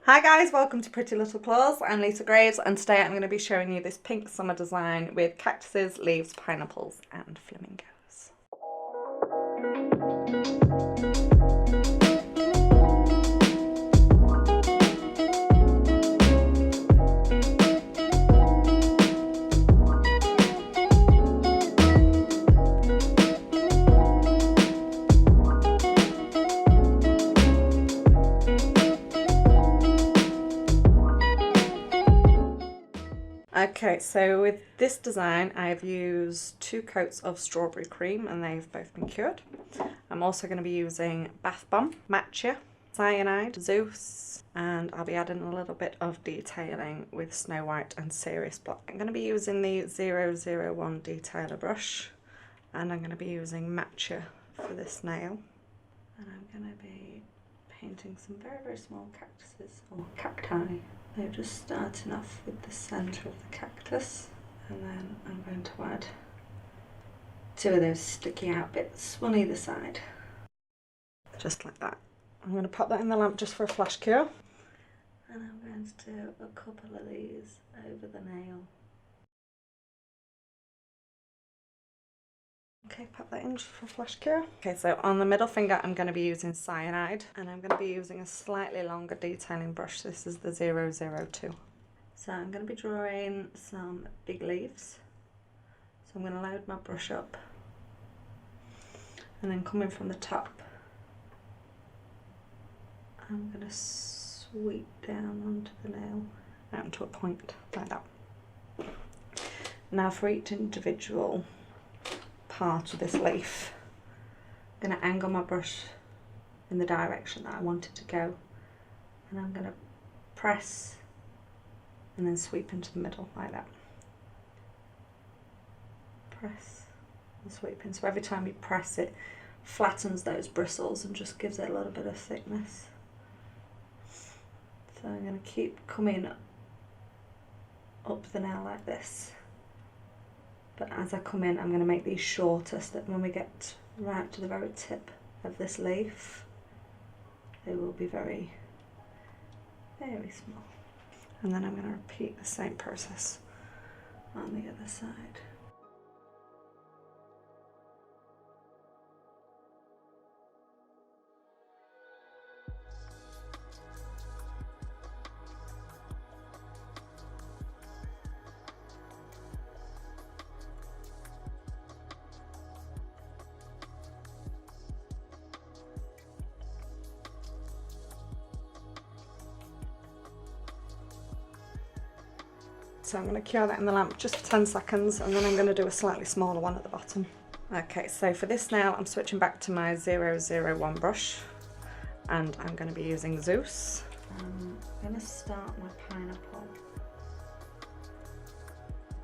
Hi guys, welcome to Pretty Little Claws. I'm Lisa Graves and today I'm going to be showing you this pink summer design with cactuses, leaves, pineapples and flamingos. Okay, so with this design I've used 2 coats of strawberry cream and they've both been cured. I'm also going to be using bath bomb, Matcha, Cyanide, Zeus, and I'll be adding a little bit of detailing with Snow White and Serious Black. I'm going to be using the 001 detailer brush and I'm going to be using Matcha for this nail. And I'm going to be painting some very, very small cactuses or cacti. They're just starting off with the centre of the cactus, and then I'm going to add 2 of those sticky out bits, one either side. Just like that. I'm going to pop that in the lamp just for a flash cure. And I'm going to do a couple of these over the nail. Okay, pop that in just for a flash cure. Okay, so on the middle finger I'm going to be using Cyanide and I'm going to be using a slightly longer detailing brush. This is the 002. So I'm going to be drawing some big leaves. So I'm going to load my brush up and then coming from the top I'm going to sweep down onto the nail out to a point like that. Now for each individual part of this leaf, I'm going to angle my brush in the direction that I want it to go and I'm going to press and then sweep into the middle like that. Press and sweep in. So every time you press it flattens those bristles and just gives it a little bit of thickness. So I'm going to keep coming up the nail like this. But as I come in, I'm going to make these shorter so that when we get right to the very tip of this leaf, they will be very, very small. And then I'm going to repeat the same process on the other side. So I'm going to cure that in the lamp just for 10 seconds and then I'm going to do a slightly smaller one at the bottom. Okay, so for this nail I'm switching back to my 001 brush and I'm going to be using Zeus. I'm going to start my pineapple,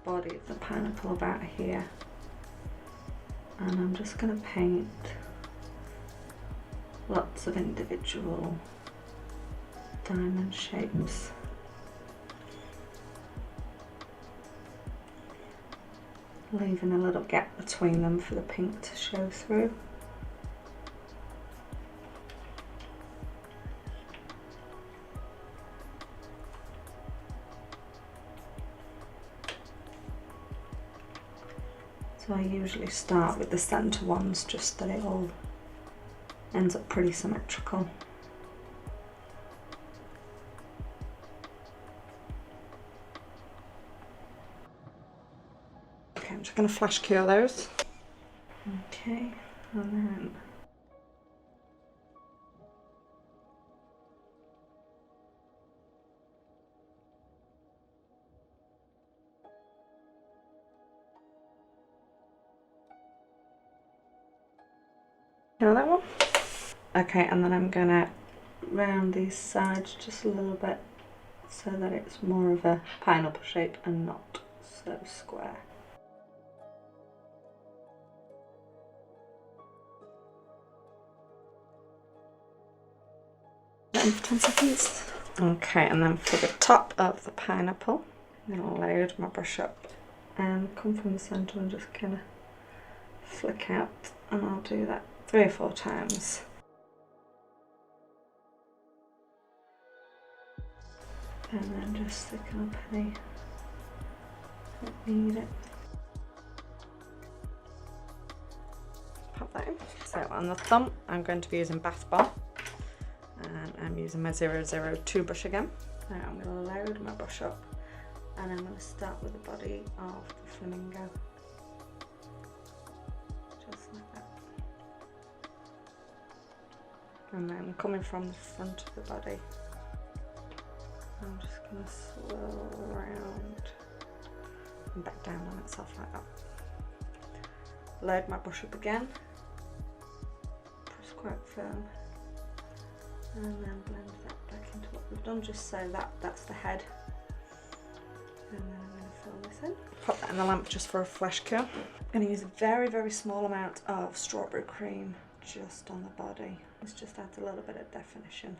body of the pineapple about here, and I'm just going to paint lots of individual diamond shapes. Leaving a little gap between them for the pink to show through. So I usually start with the centre ones just that it all ends up pretty symmetrical. I'm just going to flash cure those. Okay, and then you know that one? Okay, and then I'm going to round these sides just a little bit so that it's more of a pineapple shape and not so square. For 10 seconds. Okay, and then for the top of the pineapple, I'm going to load my brush up and come from the centre and just kind of flick out, and I'll do that 3 or 4 times. And then just thicken up any that need it. Pop that in. So on the thumb, I'm going to be using Bath Bomb, and I'm using my 002 brush again. Now I'm going to load my brush up, and I'm going to start with the body of the flamingo, just like that. And then coming from the front of the body, I'm just going to swirl around and back down on itself like that. Load my brush up again, press quite firm, and then blend that back into what we've done, just so that that's the head. And then I'm going to fill this in. Pop that in the lamp just for a flesh cure. I'm going to use a very, very small amount of strawberry cream just on the body. This just adds a little bit of definition.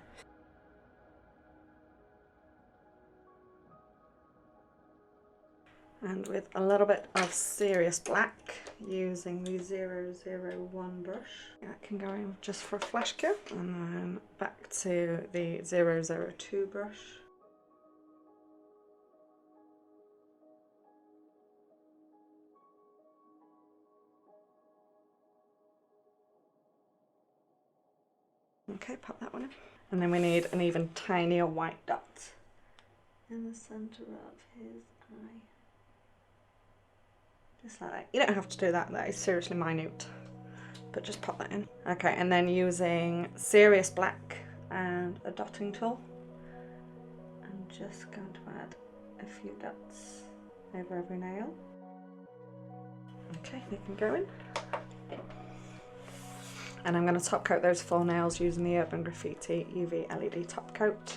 And with a little bit of serious black, using the 001 brush, that can go in just for a flesh cure. And then back to the 002 brush. Okay, pop that one in. And then we need an even tinier white dot in the centre of his eye. Just like that. You don't have to do that, that is seriously minute, but just pop that in. Okay, and then using serious black and a dotting tool, I'm just going to add a few dots over every nail. Okay, they can go in. And I'm going to top coat those 4 nails using the Urban Graffiti UV LED top coat.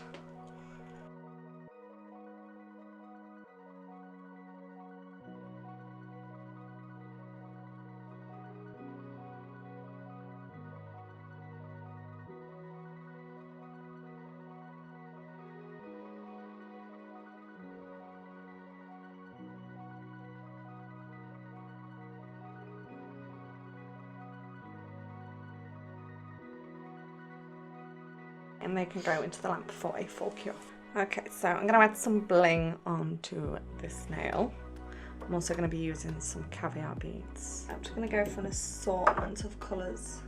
And they can go into the lamp for a full cure. Okay, so I'm going to add some bling onto this nail. I'm also going to be using some caviar beads. I'm just going to go for an assortment of colours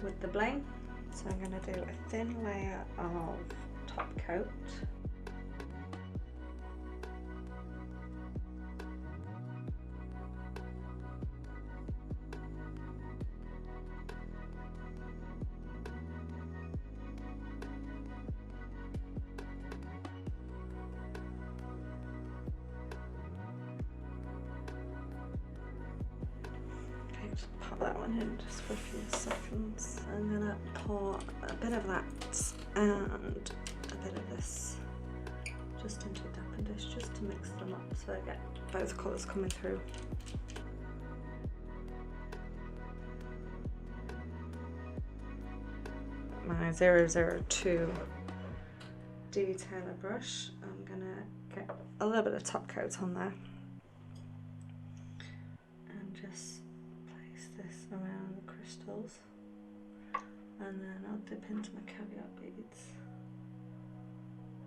with the bling. So I'm going to do a thin layer of top coat. Just pop that one in just for a few seconds. I'm gonna pour a bit of that and a bit of this just into a damper dish just to mix them up so I get both colours coming through. My 002 detailer brush, I'm gonna get a little bit of top coat on there and just this around the crystals, and then I'll dip into my caviar beads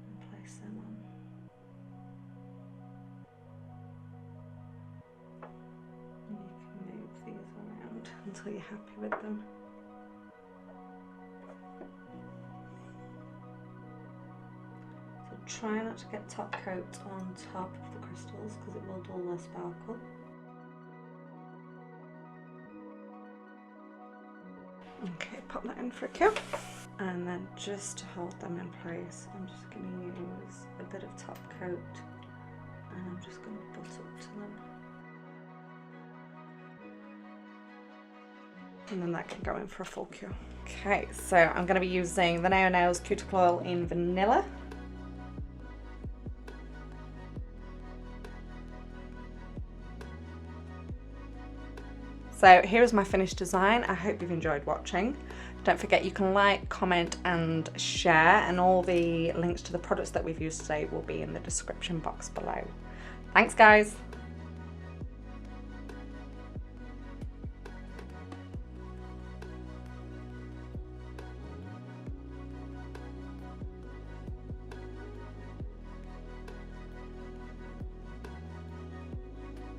and place them on. And you can move these around until you're happy with them. So try not to get top coat on top of the crystals because it will dull their sparkle. Okay, pop that in for a cure. And then just to hold them in place, I'm just going to use a bit of top coat and I'm just going to butt up to them. And then that can go in for a full cure. Okay, so I'm going to be using the Neo Nails Cuticle Oil in Vanilla. So here's my finished design. I hope you've enjoyed watching. Don't forget you can like, comment and share, and all the links to the products that we've used today will be in the description box below. Thanks guys.